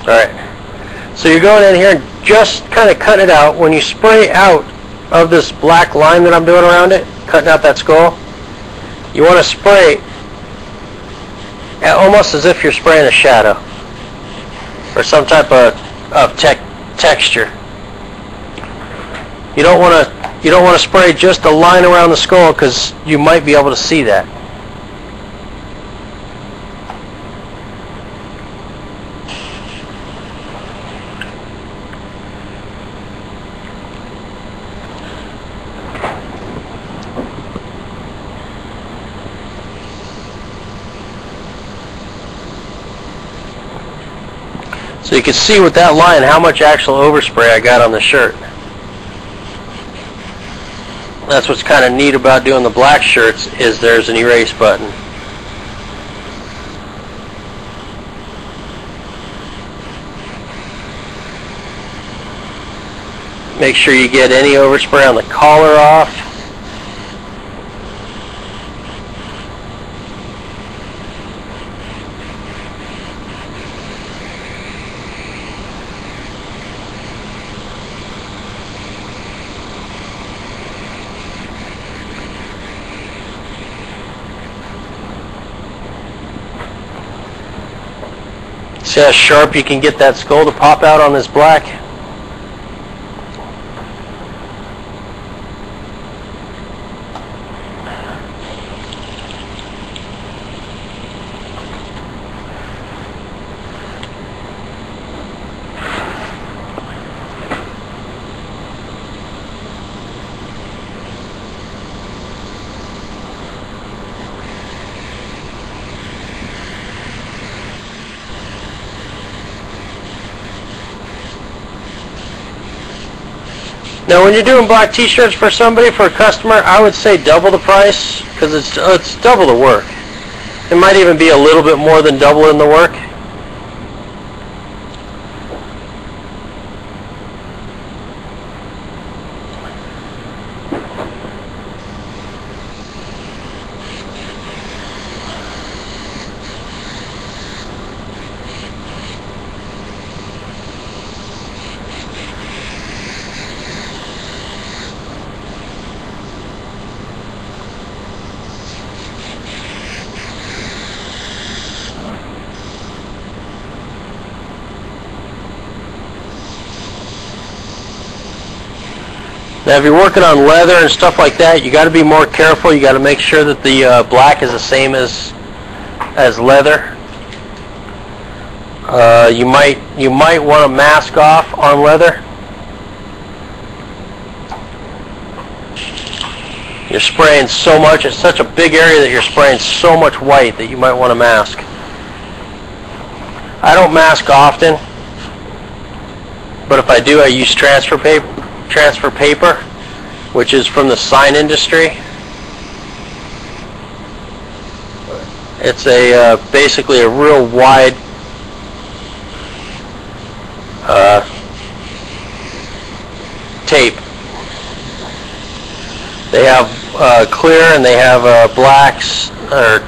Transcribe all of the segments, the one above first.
Alright, so you're going in here and just kind of cutting it out. When you spray out of this black line that I'm doing around it, cutting out that skull, you want to spray almost as if you're spraying a shadow or some type of texture. You don't want to spray just a line around the skull because you might be able to see that. So you can see with that line how much actual overspray I got on the shirt. That's what's kind of neat about doing the black shirts, is there's an erase button. Make sure you get any overspray on the collar off. See how sharp you can get that skull to pop out on this black? Now when you're doing black t-shirts for somebody, for a customer, I would say double the price, because it's double the work. It might even be a little bit more than double in the work. Now if you're working on leather and stuff like that, you got to be more careful. You got to make sure that the black is the same as leather. You might want to mask off on leather. You're spraying so much, it's such a big area that you're spraying so much white that you might want to mask. I don't mask often, but if I do, I use transfer paper, which is from the sign industry. It's basically a real wide tape. They have clear and they have blacks, or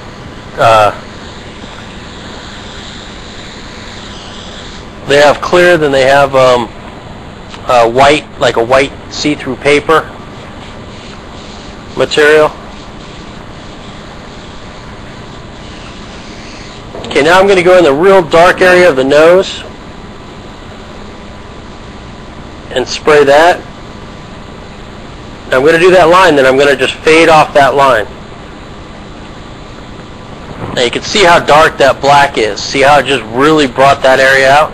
they have clear, then they have white, like a white see-through paper material. Okay, now I'm going to go in the real dark area of the nose and spray that. I'm going to do that line, then I'm going to just fade off that line. Now you can see how dark that black is. See how it just really brought that area out?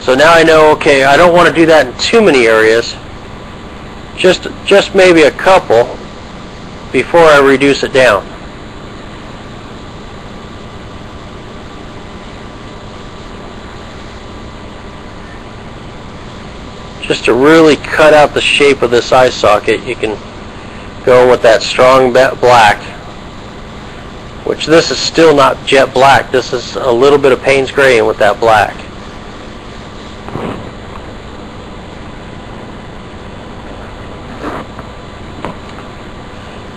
So now I know, okay, I don't want to do that in too many areas. Just maybe a couple before I reduce it down. Just to really cut out the shape of this eye socket, you can go with that strong black, which this is still not jet black. This is a little bit of Payne's gray with that black.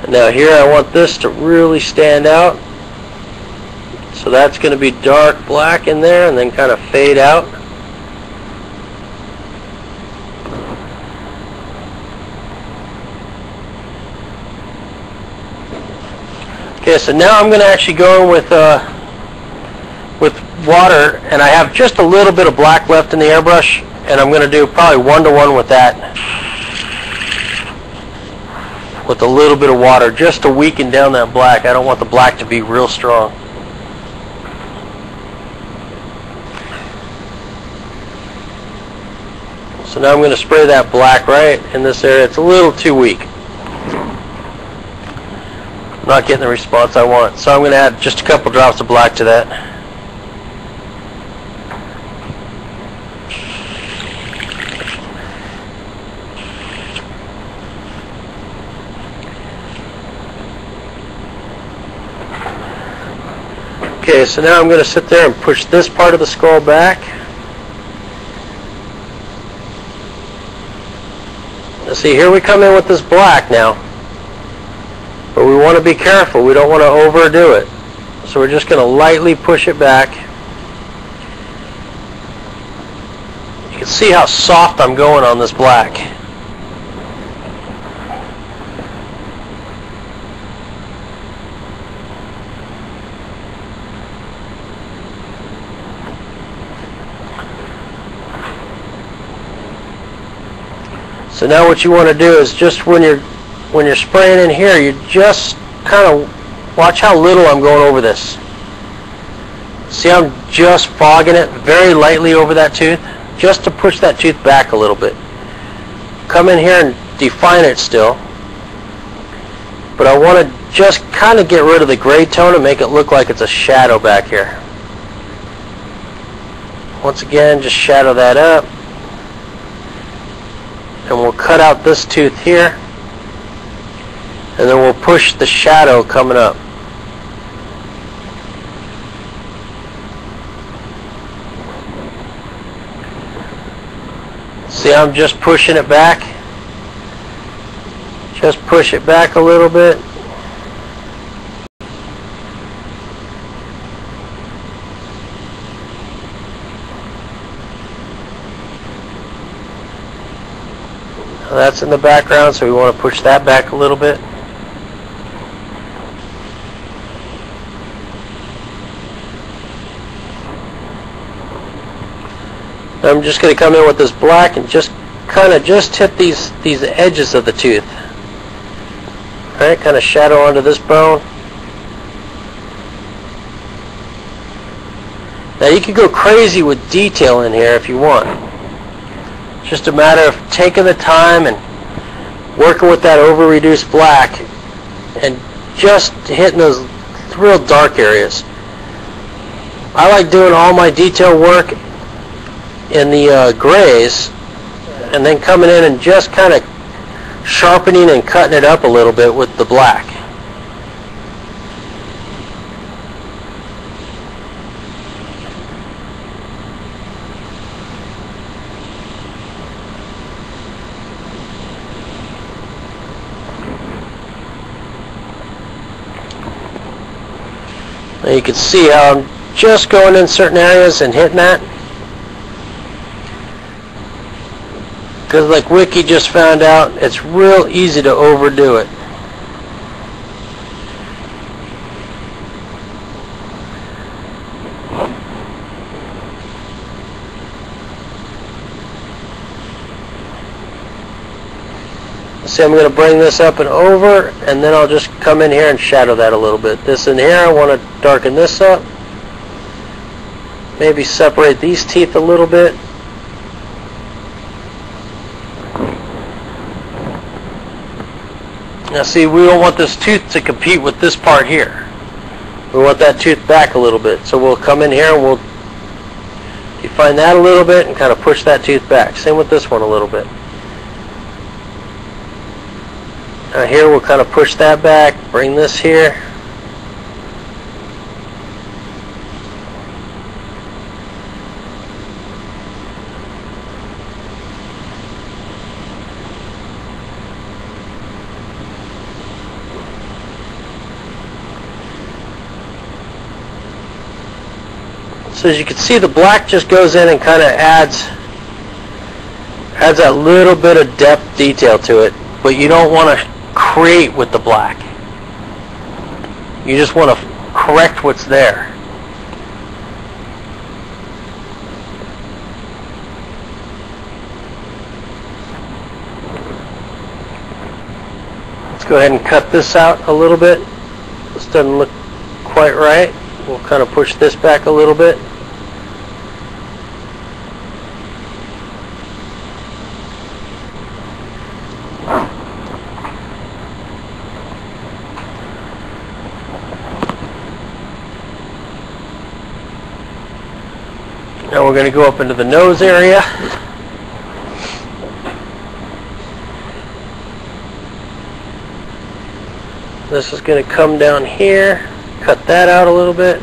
Now here I want this to really stand out. So that's going to be dark black in there and then kind of fade out. Okay, so now I'm going to actually go in with water, and I have just a little bit of black left in the airbrush, and I'm going to do probably 1-to-1 with that, with a little bit of water, just to weaken down that black. I don't want the black to be real strong. So now I'm going to spray that black right in this area. It's a little too weak. Not getting the response I want. So I'm going to add just a couple drops of black to that. Okay, so now I'm going to sit there and push this part of the skull back. Now see, here we come in with this black now. But we want to be careful. We don't want to overdo it. So we're just going to lightly push it back. You can see how soft I'm going on this black. So now what you want to do is just when you're spraying in here, you just kind of watch how little I'm going over this. See, I'm just fogging it very lightly over that tooth, just to push that tooth back a little bit. Come in here and define it still, but I want to just kind of get rid of the gray tone and make it look like it's a shadow back here. Once again, just shadow that up, and we'll cut out this tooth here. And then we'll push the shadow coming up. See, I'm just pushing it back. Just push it back a little bit. Now that's in the background, so we want to push that back a little bit. I'm just going to come in with this black and just kind of hit these edges of the tooth. Alright, kind of shadow onto this bone. Now you can go crazy with detail in here if you want. It's just a matter of taking the time and working with that over-reduced black and just hitting those real dark areas. I like doing all my detail work in the grays, and then coming in and just kind of sharpening and cutting it up a little bit with the black. Now you can see how I'm just going in certain areas and hitting that. Because like Wiki just found out, it's real easy to overdo it. See, I'm going to bring this up and over, and then I'll just come in here and shadow that a little bit. This in here, I want to darken this up. Maybe separate these teeth a little bit. Now see, we don't want this tooth to compete with this part here. We want that tooth back a little bit. So we'll come in here and we'll define that a little bit and kind of push that tooth back. Same with this one a little bit. Now here we'll kind of push that back, bring this here. So as you can see, the black just goes in and kind of adds that little bit of depth detail to it, but you don't want to create with the black. You just want to correct what's there. Let's go ahead and cut this out a little bit. This doesn't look quite right. We'll kind of push this back a little bit. Now we're going to go up into the nose area. This is going to come down here, cut that out a little bit.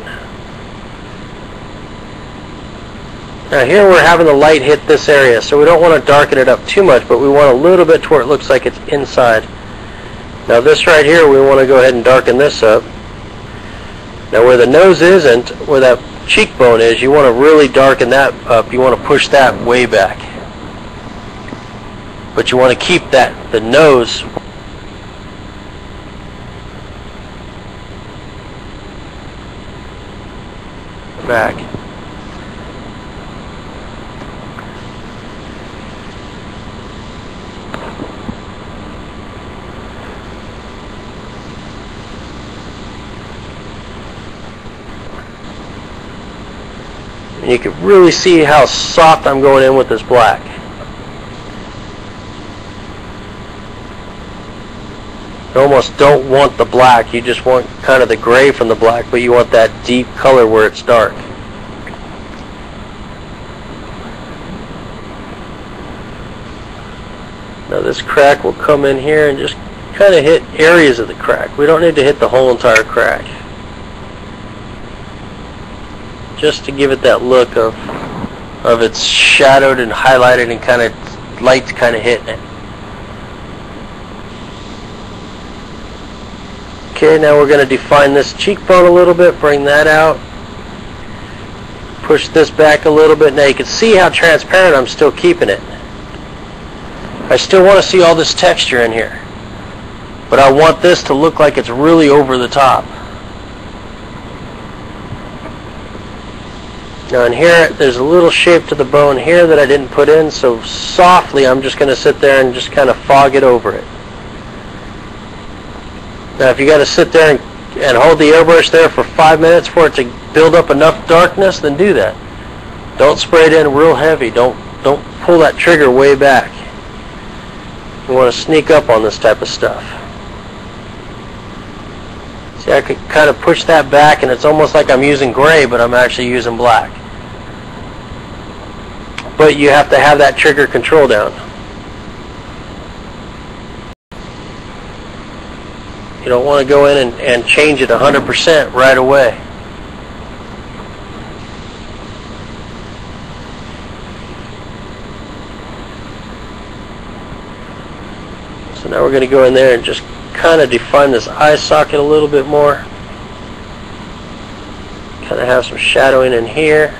Now here we're having the light hit this area, so we don't want to darken it up too much, but we want a little bit to where it looks like it's inside. Now this right here, we want to go ahead and darken this up. Now where the nose isn't, where that cheekbone is, you want to really darken that up. You want to push that way back. But you want to keep the nose back. And you can really see how soft I'm going in with this black. You almost don't want the black, you just want kind of the gray from the black, but you want that deep color where it's dark. Now this crack will come in here and just kind of hit areas of the crack. We don't need to hit the whole entire crack. Just to give it that look of it's shadowed and highlighted and kind of light's kind of hitting it. Okay, now we're going to define this cheekbone a little bit, bring that out, push this back a little bit. Now you can see how transparent I'm still keeping it. I still want to see all this texture in here, but I want this to look like it's really over the top. Now in here, there's a little shape to the bone here that I didn't put in, so softly I'm just going to sit there and just kind of fog it over it. Now if you got to sit there and hold the airbrush there for 5 minutes for it to build up enough darkness, then do that. Don't spray it in real heavy. Don't pull that trigger way back. You want to sneak up on this type of stuff. See, I could kind of push that back and it's almost like I'm using gray, but I'm actually using black. But you have to have that trigger control down. You don't want to go in and change it 100% right away. So now we're going to go in there and just kind of define this eye socket a little bit more. Kind of have some shadowing in here.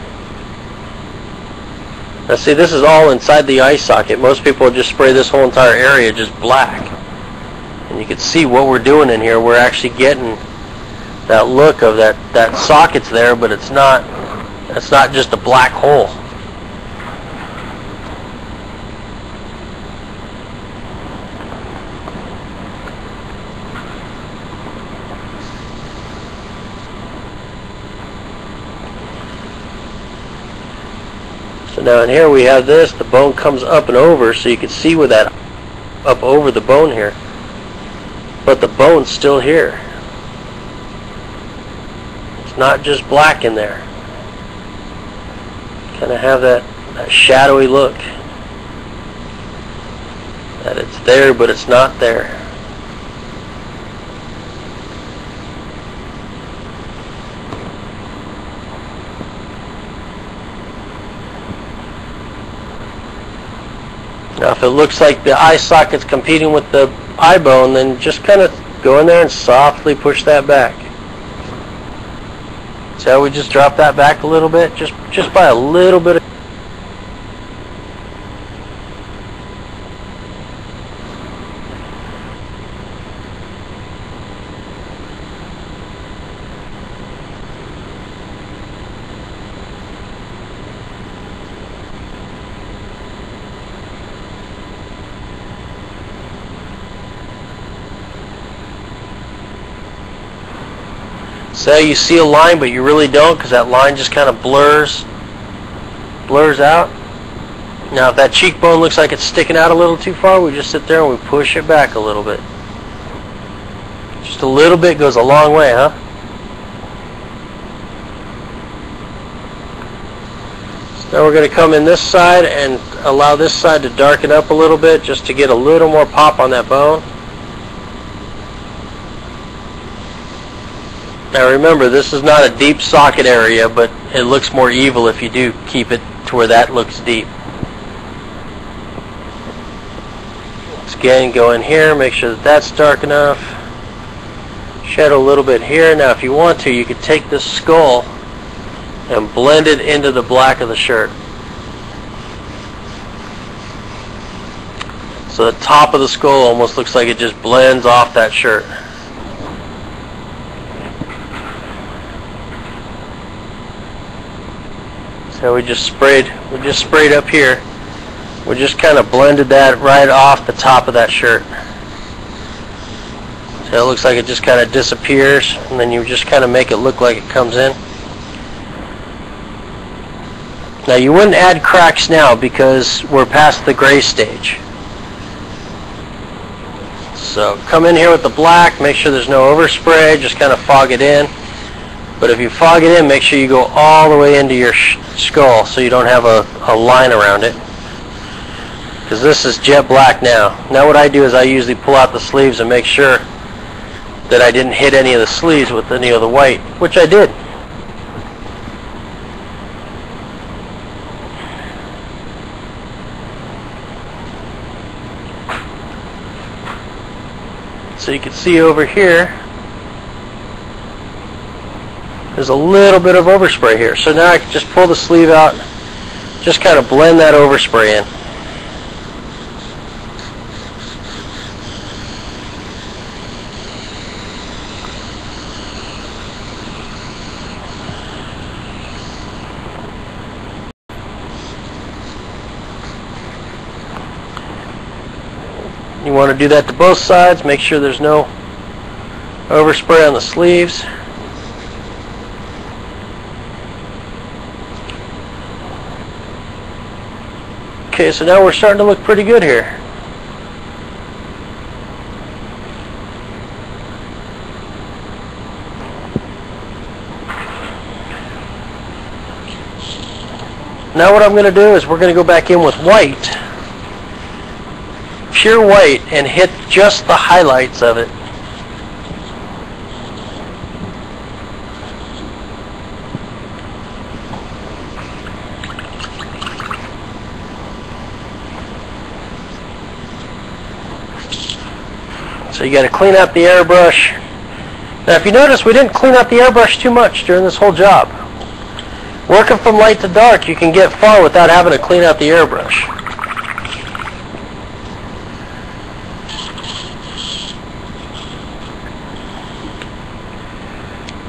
Now see, this is all inside the eye socket. Most people just spray this whole entire area just black. And you can see what we're doing in here. We're actually getting that look of that socket's there, but it's not just a black hole. So now in here we have this, the bone comes up and over, so you can see with that up over the bone here. But the bone's still here. It's not just black in there. Kind of have that shadowy look. That it's there, but it's not there. Now if it looks like the eye socket's competing with the eye bone, then just kind of go in there and softly push that back. So we just drop that back a little bit, just by a little bit of. So you see a line, but you really don't, because that line just kind of blurs out. Now if that cheekbone looks like it's sticking out a little too far, we just sit there and we push it back a little bit. Just a little bit goes a long way, huh? So now we're going to come in this side and allow this side to darken up a little bit, just to get a little more pop on that bone. Now remember, this is not a deep socket area, but it looks more evil if you do keep it to where that looks deep. Let's again go in here, make sure that that's dark enough. Shed a little bit here. Now if you want to, you could take this skull and blend it into the black of the shirt. So the top of the skull almost looks like it just blends off that shirt. So we just sprayed up here. We just kind of blended that right off the top of that shirt. So it looks like it just kind of disappears, and then you just kind of make it look like it comes in. Now you wouldn't add cracks now because we're past the gray stage. So come in here with the black, make sure there's no overspray, just kind of fog it in. But if you fog it in, make sure you go all the way into your skull so you don't have a line around it. Because this is jet black now. Now what I do is I usually pull out the sleeves and make sure that I didn't hit any of the sleeves with any of the white, which I did. So you can see over here, there's a little bit of overspray here. So now I can just pull the sleeve out, just kind of blend that overspray in. You want to do that to both sides. Make sure there's no overspray on the sleeves. Okay, so now we're starting to look pretty good here. Now what I'm going to do is we're going to go back in with white, pure white, and hit just the highlights of it. So you got to clean out the airbrush. Now if you notice, we didn't clean out the airbrush too much during this whole job. Working from light to dark, you can get far without having to clean out the airbrush.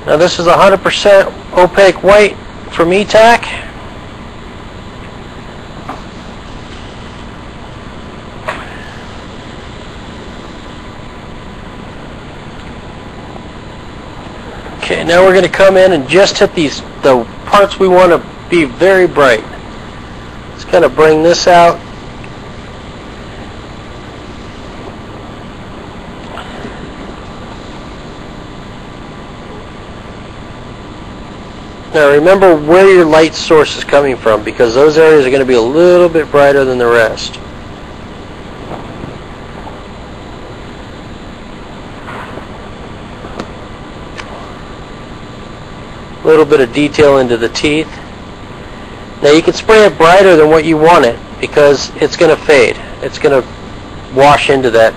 Now this is 100% opaque white from ETAC. Okay, now we're going to come in and just hit the parts we want to be very bright. Let's kind of bring this out. Now remember where your light source is coming from, because those areas are going to be a little bit brighter than the rest. A little bit of detail into the teeth. Now you can spray it brighter than what you want it, because it's going to fade. It's going to wash into that.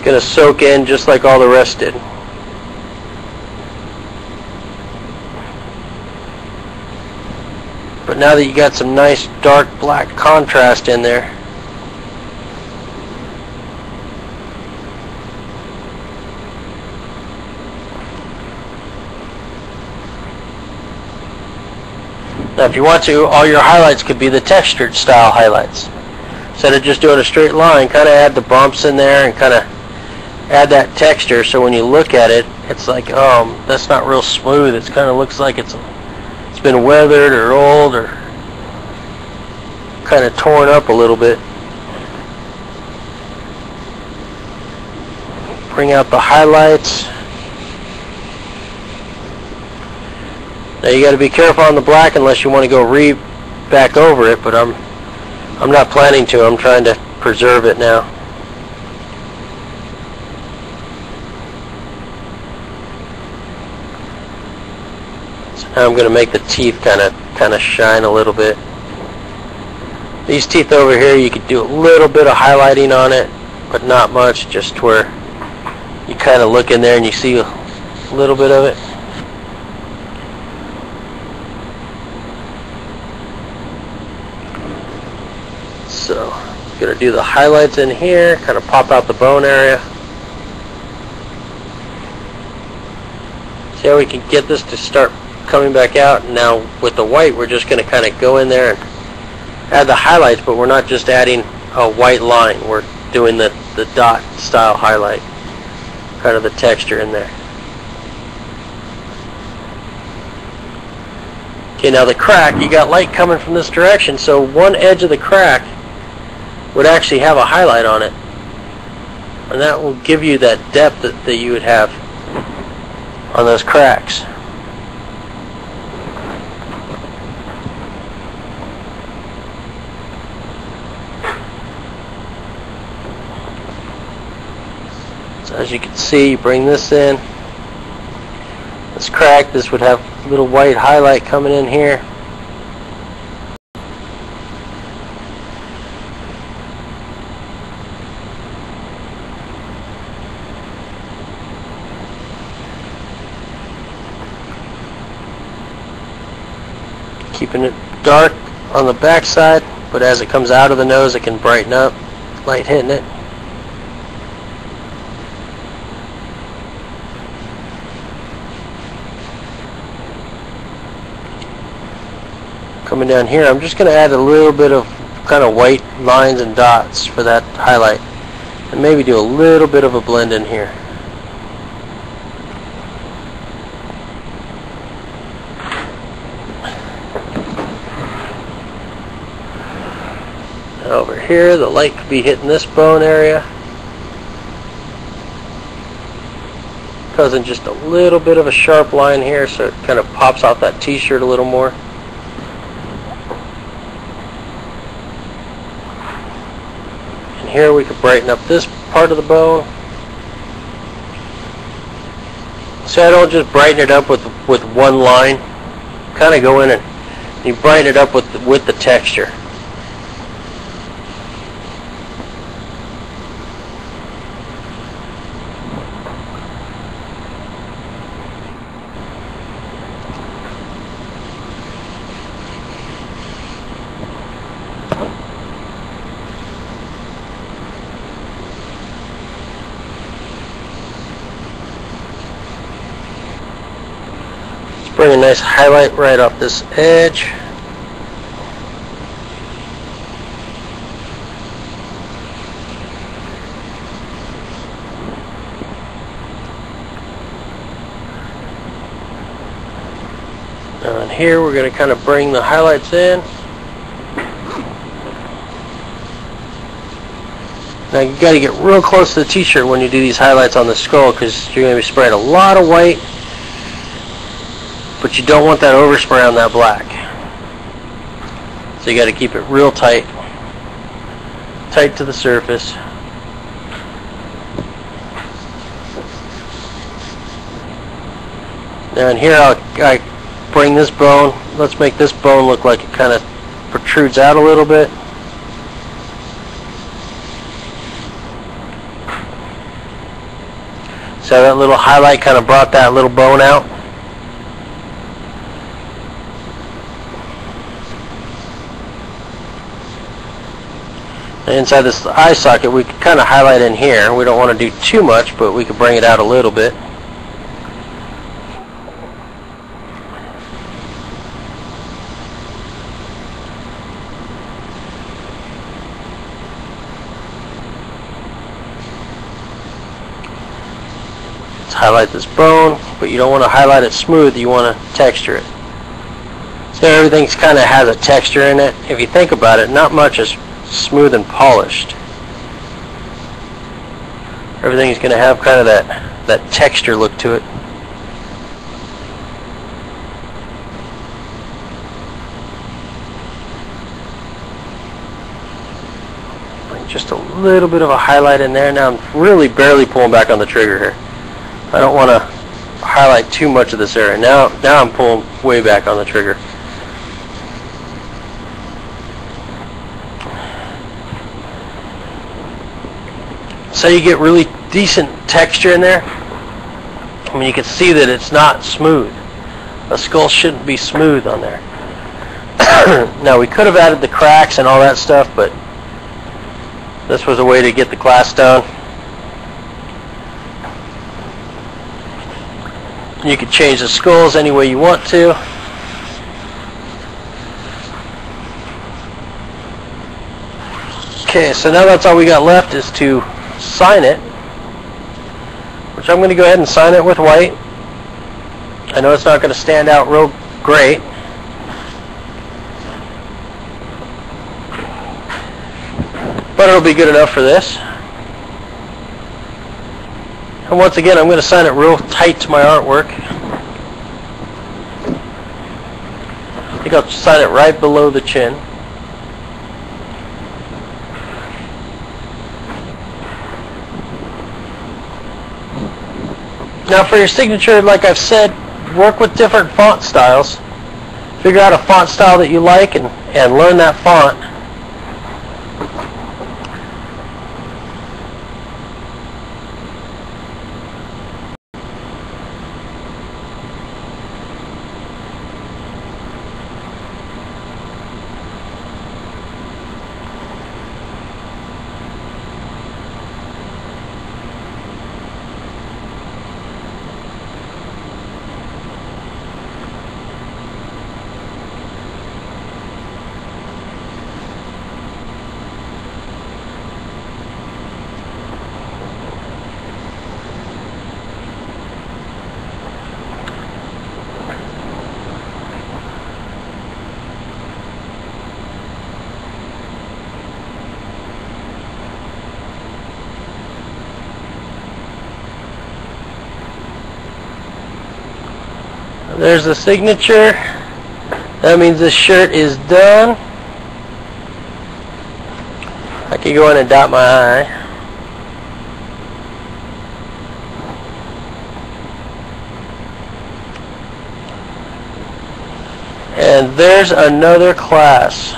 going to soak in just like all the rest did. But now that you got some nice dark black contrast in there, now if you want to, all your highlights could be the textured style highlights. Instead of just doing a straight line, kind of add the bumps in there and kind of add that texture, so when you look at it, it's like, oh, that's not real smooth. It kind of looks like it's been weathered or old or kind of torn up a little bit. Bring out the highlights. Now you got to be careful on the black unless you want to go back over it, but I'm not planning to. I'm trying to preserve it now. So now I'm going to make the teeth kind of shine a little bit. These teeth over here, you could do a little bit of highlighting on it, but not much, just where you kind of look in there and you see a little bit of it. So, I'm going to do the highlights in here, kind of pop out the bone area. See how we can get this to start coming back out? Now, with the white, we're just going to kind of go in there and add the highlights, but we're not just adding a white line. We're doing the dot style highlight, kind of the texture in there. Okay, now the crack, you got light coming from this direction, so one edge of the crack would actually have a highlight on it, and that will give you that depth that you would have on those cracks. So as you can see, you bring this in, this crack, this would have a little white highlight coming in here. Keeping it dark on the back side, but as it comes out of the nose, it can brighten up, light hitting it. Coming down here, I'm just going to add a little bit of kind of white lines and dots for that highlight, and maybe do a little bit of a blend in here. Over here, the light could be hitting this bone area, causing just a little bit of a sharp line here, so it kind of pops off that t-shirt a little more. And here we could brighten up this part of the bone. So I don't just brighten it up with one line. Kind of go in and you brighten it up with the texture. Bring a nice highlight right off this edge. Now in here we're going to kind of bring the highlights in. Now you got to get real close to the t-shirt when you do these highlights on the skull, because you're going to be spraying a lot of white, but you don't want that overspray on that black. So you got to keep it real tight to the surface. Now in here I bring this bone, let's make this bone look like it kind of protrudes out a little bit. So that little highlight kind of brought that little bone out. And inside this eye socket, we could kind of highlight in here. We don't want to do too much, but we could bring it out a little bit. Highlight this bone, but you don't want to highlight it smooth, you want to texture it. So everything's kind of has a texture in it. If you think about it, not much is smooth and polished. Everything's going to have kind of that texture look to it. Just a little bit of a highlight in there. Now I'm really barely pulling back on the trigger here. I don't want to highlight too much of this area. Now I'm pulling way back on the trigger. So you get really decent texture in there. I mean, you can see that it's not smooth. A skull shouldn't be smooth on there. Now we could have added the cracks and all that stuff, but this was a way to get the glass done. You can change the skulls any way you want to. Okay, so now that's all we got left is to sign it, which I'm going to go ahead and sign it with white. I know it's not going to stand out real great. But it'll be good enough for this. And once again, I'm going to sign it real tight to my artwork. I think I'll sign it right below the chin. Now for your signature, like I've said, work with different font styles. Figure out a font style that you like and learn that font. There's the signature. That means this shirt is done. I can go in and dot my I. And there's another class.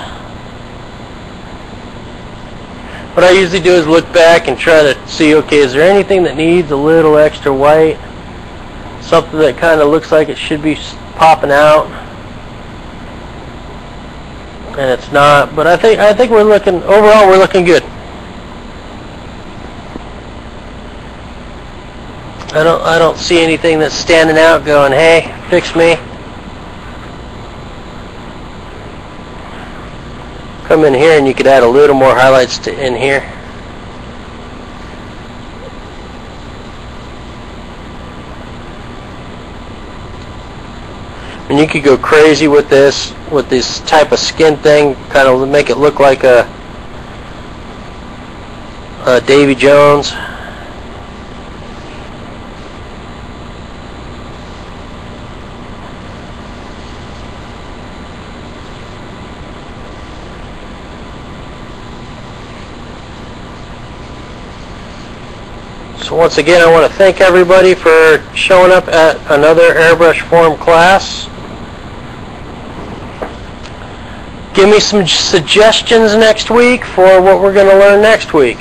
What I usually do is look back and try to see, okay, is there anything that needs a little extra white? Something that kind of looks like it should be popping out, and it's not. But I think we're looking overall. We're looking good. I don't see anything that's standing out. Going, hey, fix me. Come in here, and you could add a little more highlights to in here. And you could go crazy with this type of skin thing, kind of make it look like a Davy Jones. So once again, I want to thank everybody for showing up at another Airbrush Form class. Give me some suggestions next week for what we're going to learn next week.